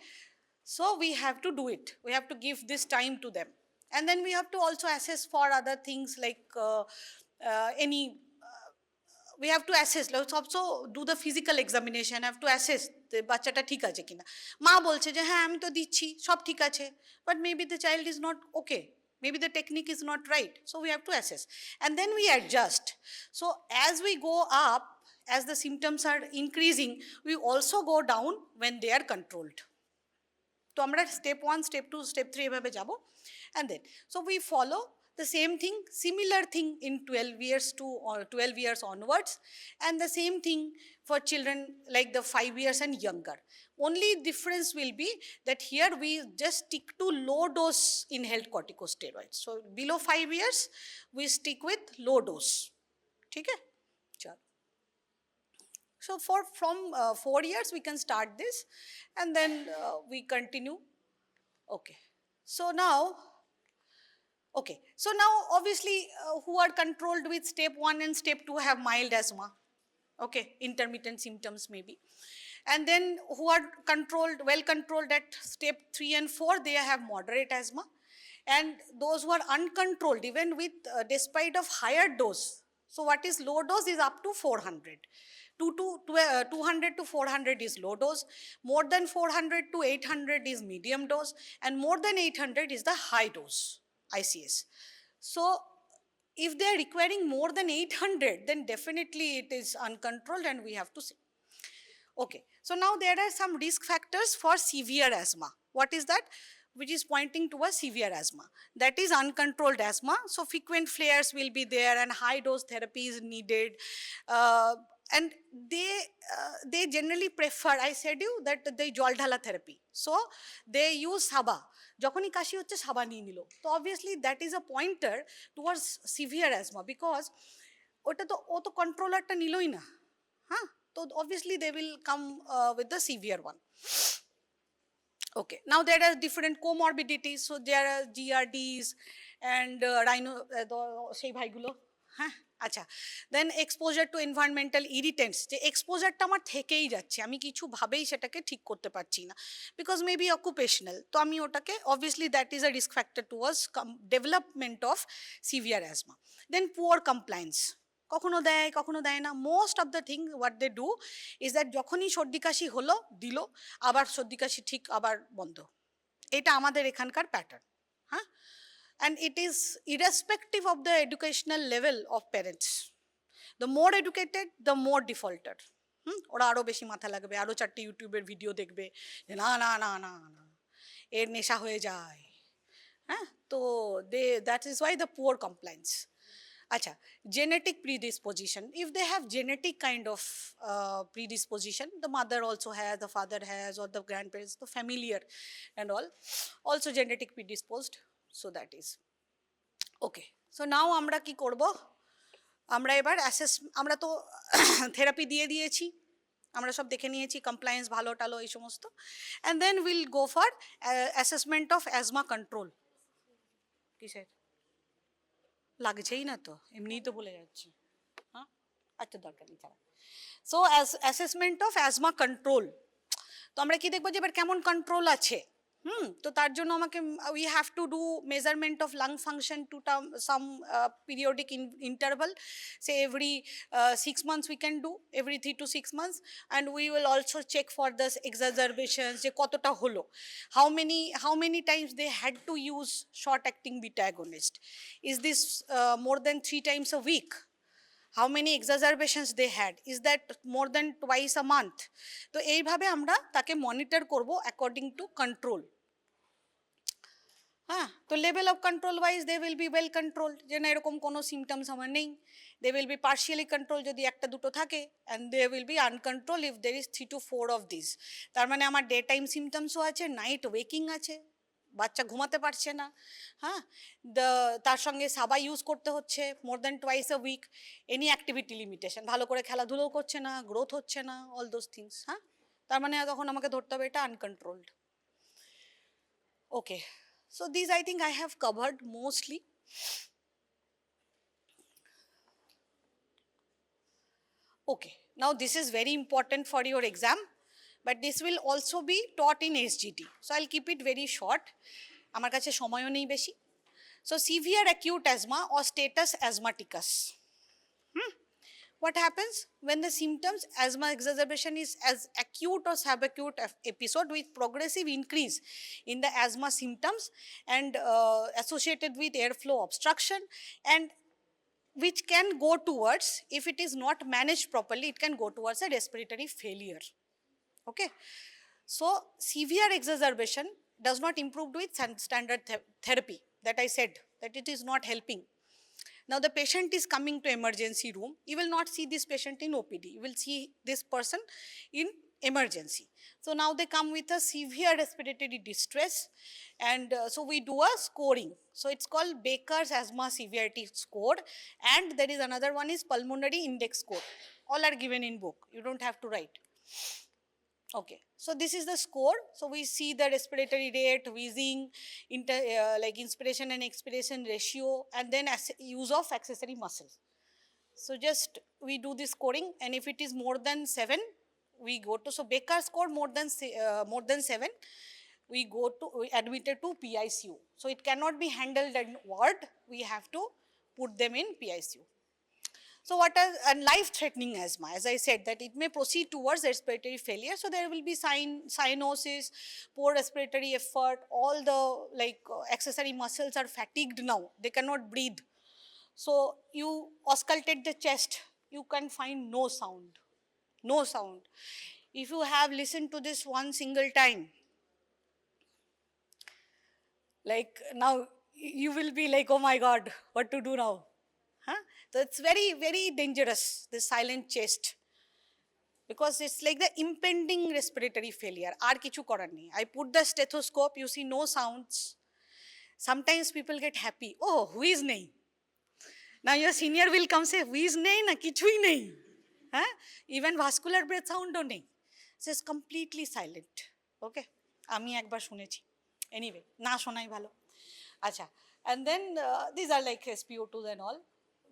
so we have to do it. We have to give this time to them. And then we have to also assess for other things like we have to assess. Let's also do the physical examination. Have to assess the বাচ্চাটা ঠিক আছে কিনা মা বলছে যে হ্যাঁ আমি তো দিচ্ছি সব ঠিক আছে but maybe the child is not okay, maybe the technique is not right, so we have to assess and then we adjust. So as we go up, as the symptoms are increasing, we also go down when they are controlled. তো আমরা step 1, step 2, step 3 এভাবে যাব and then so we follow the same thing, similar thing in 12 years to 12 years onwards, and the same thing for children like the 5 years and younger. Only difference will be that here we just stick to low dose inhaled corticosteroids. So below 5 years we stick with low dose. Okay? So from 4 years we can start this and then we continue. Okay. So now obviously who are controlled with step 1 and step 2 have mild asthma. Okay, intermittent symptoms maybe. And then who are controlled, well controlled at step 3 and 4, they have moderate asthma. And those who are uncontrolled, even with despite of higher dose. So what is low dose is up to 400. 200 to 400 is low dose. More than 400 to 800 is medium dose. And more than 800 is the high dose, ICS. So if they are requiring more than 800, then definitely it is uncontrolled and we have to see. Okay, so now there are some risk factors for severe asthma. What is that? Which is pointing towards severe asthma. That is uncontrolled asthma. So frequent flares will be there and high dose therapy is needed. And they generally prefer, I said you that they jol dhala therapy. So they use Saba. যখনই কাশি হচ্ছে সাবা নিয়ে নিল, তো obviously that is a pointer towards severe asthma because ওটা তো ও তো কন্ট্রোলারটা নিলই না, হ্যাঁ, তো obviously they will come with the severe one. Okay, now there are different comorbidities, so there are GRDs and সেই ভাইগুলো, হ্যাঁ আচ্ছা। দেন এক্সপোজার টু এনভায়রনমেন্টাল ইরিটেন্টস, যে এক্সপোজারটা আমার থেকেই যাচ্ছে, আমি কিছু ভাবেই সেটাকে ঠিক করতে পারছি না বিকজ মেবি অকুপেশনাল, তো আমি ওটাকে obviously that is a risk factor towards development of severe asthma. Then poor compliance, কখনো দেয় কখনো দেয় না। Most of the thing what they do is that যখনই সর্দি কাশি হলো দিল, আবার সর্দি কাশি ঠিক আবার বন্ধ। এটা আমাদের এখানকার প্যাটার্ন, হ্যাঁ। And it is irrespective of the educational level of parents. The more educated, the more defaulter. ওরা আরো বেশি মাথা লাগবে, আরো 4টে ইউটিউবের ভিডিও দেখবে, না না না না না এর নেশা হয়ে যায়, হ্যাঁ। তো that is why the poor compliance. Acha, genetic predisposition. If they have genetic kind of predisposition, the mother also has, the father has, or the grandparents, the familiar and all, also genetic predisposed. So that is. Okay. So now আমরা কি করব? আমরা এবার আমরা তো therapy দিয়ে দিয়েছি, আমরা সব দেখে নিয়েছি কমপ্লায়েন্স ভালো টালো এই সমস্ত, and then will go for assessment of asthma control. কিসের লাগছেই না তো, এমনিই তো বলে যাচ্ছি। হ্যাঁ, আচ্ছা দরকার নেই ছাড়া। So assessment of asthma control, তো আমরা কি দেখবো যে এবার কেমন কন্ট্রোল আছে। তো তার জন্য আমাকে we have to do measurement of lung function to some periodic interval, say every 6 months we can do, every 3 to 6 months, and we will also check for the exacerbations, যে কতটা হলো, how many times they had to use short acting beta agonist, is this more than 3 times a week, how many exacerbations they had, is that more than twice a month. তো এইভাবে আমরা তাকে monitor করব according to control. হ্যাঁ, তো level of control wise they will be well controlled, যে না এরকম কোনো সিমটমস আমার নেই। They will be partially control যদি একটা দুটো থাকে, and they will be uncontrol if there is 3 to 4 of this. তার মানে আমার ডে টাইম সিমটমসও আছে, নাইট ওয়েকিং আছে, বাচ্চা ঘুমাতে পারছে না, হ্যাঁ, তার সঙ্গে সাবা ইউজ করতে হচ্ছে more than twice a week, any activity limitation, ভালো করে খেলাধুলোও করছে না, গ্রোথ হচ্ছে না, অল দোজ থিংস। হ্যাঁ, তার মানে তখন আমাকে ধরতে হবে এটা uncontrolled. Okay, so these I think I have covered mostly. Okay, now this is very important for your exam, but this will also be taught in SGT, so I'll keep it very short, আমার কাছে সময়ও নেই বেশি। So severe acute asthma or status asthmaticus. What happens when the symptoms asthma exacerbation is as acute or subacute episode with progressive increase in the asthma symptoms and associated with airflow obstruction, and which can go towards, if it is not managed properly, it can go towards a respiratory failure. Okay, so severe exacerbation does not improve with standard therapy, that I said that it is not helping. Now the patient is coming to emergency room, you will not see this patient in OPD, you will see this person in emergency. So now they come with a severe respiratory distress, and so we do a scoring. So it's called Baker's asthma severity score, and there is another one is pulmonary index score. All are given in book, you don't have to write. Okay, so this is the score. So we see the respiratory rate, wheezing, like inspiration and expiration ratio, and then use of accessory muscles. So just we do this scoring, and if it is more than 7, we go to, so Baker score more than 7, we admitted to PICU. So it cannot be handled in ward, we have to put them in PICU. So what are life-threatening asthma? As I said, that it may proceed towards respiratory failure. So there will be cyanosis, poor respiratory effort, all the accessory muscles are fatigued now, they cannot breathe. So you auscultate the chest, you can find no sound, no sound. If you have listened to this one single time, like now you will be like, oh my God, what to do now? Huh? So it's very, very dangerous, this silent chest, because it's like the impending respiratory failure. Ar kichu korar nei. I put the stethoscope, you see no sounds. Sometimes people get happy, oh, wheeze nahi. Now your senior will come say, wheeze nahi na, kichui nahi. Huh? Even vascular breath sound nahi. So it's completely silent. Okay, ami ekbar শুনেছি, anyway na শোনাই ভালো। আচ্ছা, and then these are like SpO2s and all.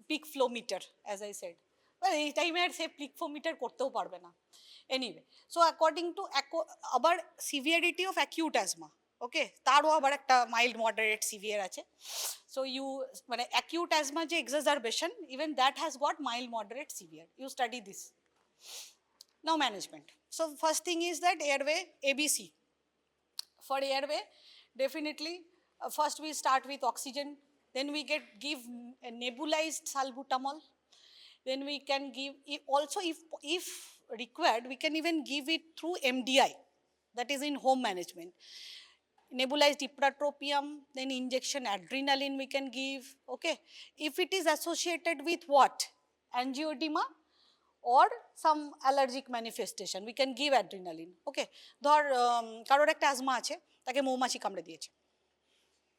Peak flow meter, as I said. Well, এই টাইমে আর সে peak flow meter করতেও পারবে না। Anyway, so according to আবার severity of acute asthma, okay, তারও আবার একটা mild, moderate, severe আছে। So you মানে acute asthma যে exacerbation, even that has got mild, moderate, severe. You study this. Now management. So first thing is that airway ABC. For airway, definitely first we start with oxygen. Then we give a nebulized salbutamol. Then we can give, also if required, we can even give it through MDI, that is in home management. nebulized ipratropium, then injection adrenaline we can give, okay. If it is associated with what? Angioedema or some allergic manifestation, we can give adrenaline, okay. ধর কারোর একটা asthma আছে, তাকে মৌমাছি কামড়ে দিয়েছে।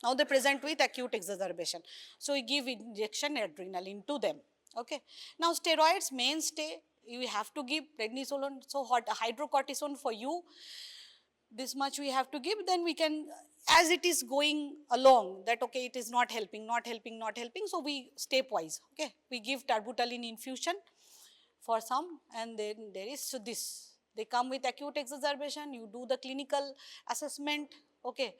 Now they present with acute exacerbation. So we give injection adrenaline to them, okay. Now steroids mainstay, you have to give prednisolone, so hydrocortisone for you, this much we have to give, then we can, as it is going along, that okay, it is not helping, so we stepwise, okay, we give terbutaline infusion for some, and then there is, so this, they come with acute exacerbation, you do the clinical assessment, okay,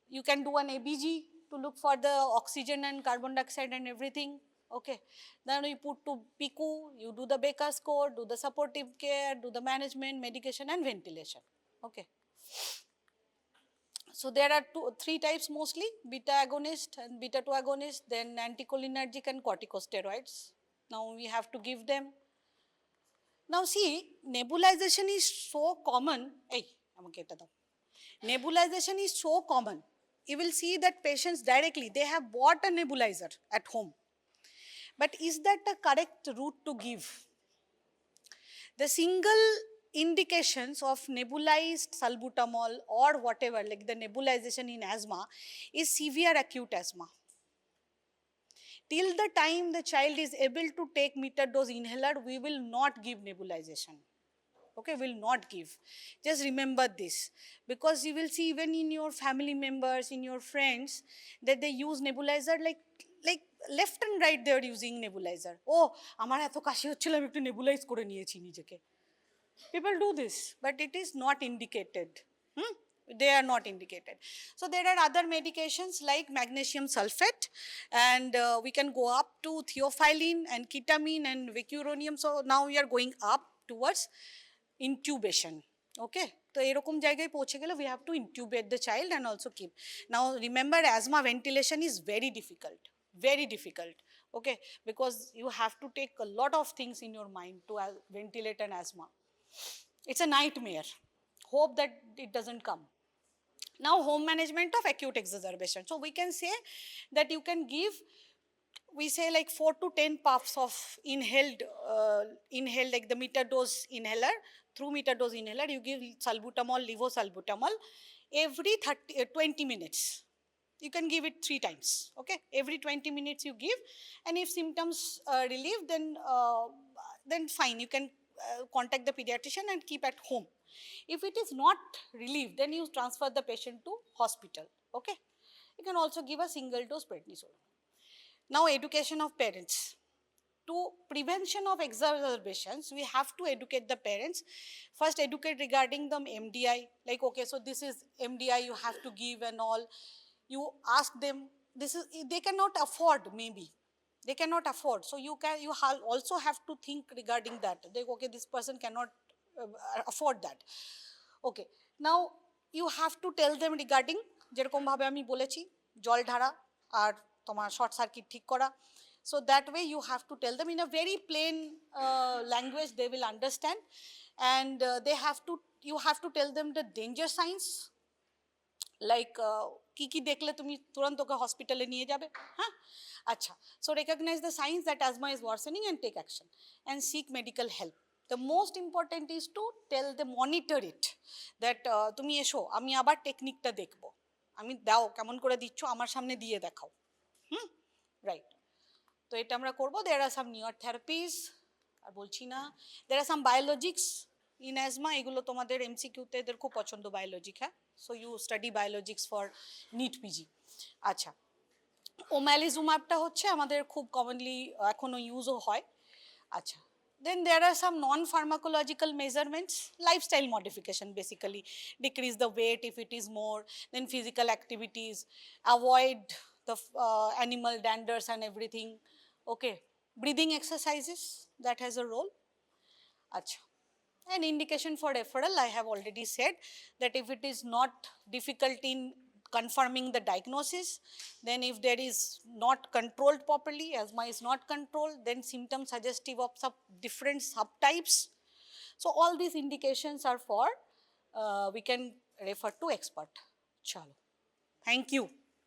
you can do an ABG to look for the oxygen and carbon dioxide and everything, okay. Then you put to PICU, you do the Baker score, do the supportive care, do the management, medication and ventilation, okay. So there are three types mostly, beta agonist and beta 2 agonist, then anticholinergic and corticosteroids. Now we have to give them. Now see, nebulization is so common, nebulization is so common. You will see that patients directly, they have bought a nebulizer at home. But is that the correct route to give? The single indications of nebulized salbutamol or whatever, like the nebulization in asthma, is severe acute asthma. Till the time the child is able to take metered dose inhaler, we will not give nebulization. Okay, will not give. Just remember this, because you will see even in your family members, in your friends, that they use nebulizer like left and right they are using nebulizer. Oh, amar eto kashi hocchilo ami ekটু nebulize kore niyechi nijeke. People do this, but it is not indicated. They are not indicated. So there are other medications like magnesium sulfate, and we can go up to theophylline and ketamine and vicuronium. So now we are going up towards intubation, okay. So erokom jaygaye পৌঁছে গেলে we have to intubate the child and also keep. Now remember, asthma ventilation is very difficult, okay, because you have to take a lot of things in your mind to ventilate an asthma. It's a nightmare. Hope that it doesn't come. Now home management of acute exacerbation. So we can say that you can give, we say like 4 to 10 puffs of inhaled like the metered dose inhaler. Through metered dose inhaler, you give salbutamol, levosalbutamol every 20 minutes. You can give it 3 times, okay. Every 20 minutes you give, and if symptoms relieve, then fine, you can contact the pediatrician and keep at home. If it is not relieved, then you transfer the patient to hospital, okay. You can also give a single dose prednisone. Now education of parents. To prevention of exacerbations, we have to educate the parents. First, educate regarding the MDI, like okay, so this is MDI you have to give and all. You ask them, this is, they cannot afford, maybe they cannot afford, so you also have to think regarding that, like okay, this person cannot afford that, okay. Now you have to tell them regarding, যেরকম ভাবে আমি বলেছি, জল ঢাড়া আর তোমার short circuit ঠিক করা. So that way you have to tell them in a very plain language they will understand, and you have to tell them the danger signs, like কি কি দেখলে তুমি তুরন্ত ওকে হসপিটালে নিয়ে যাবে, হ্যাঁ, আচ্ছা. So recognize the signs that asthma is worsening and take action and seek medical help. The most important is to tell them, monitor it, that তুমি এসো, আমি আবার টেকনিকটা দেখবো, আমি দাও কেমন করে দিচ্ছ আমার সামনে দিয়ে দেখাও, রাইট. তো এটা আমরা করবো. There are some newer therapies, আর বলছি না. There are some biologics in asthma, এগুলো তোমাদের এমসিকিউতে এদের খুব পছন্দ বায়োলজিক, হ্যাঁ. So you study biologics for NEET PG. আচ্ছা, ওম্যালিজুমাবটা হচ্ছে আমাদের খুব কমনলি এখনো ইউজও হয়. আচ্ছা, then there are some non-pharmacological measurements, lifestyle modification basically, decrease the weight if it is more, then physical activities, avoid the animal danders and everything, okay. Breathing exercises, that has a role. Acha. And indication for referral, I have already said that if it is not difficult in confirming the diagnosis, then if there is not controlled properly, asthma is not controlled, then symptoms suggestive of different subtypes. So all these indications are for, we can refer to expert. Chalo. Thank you.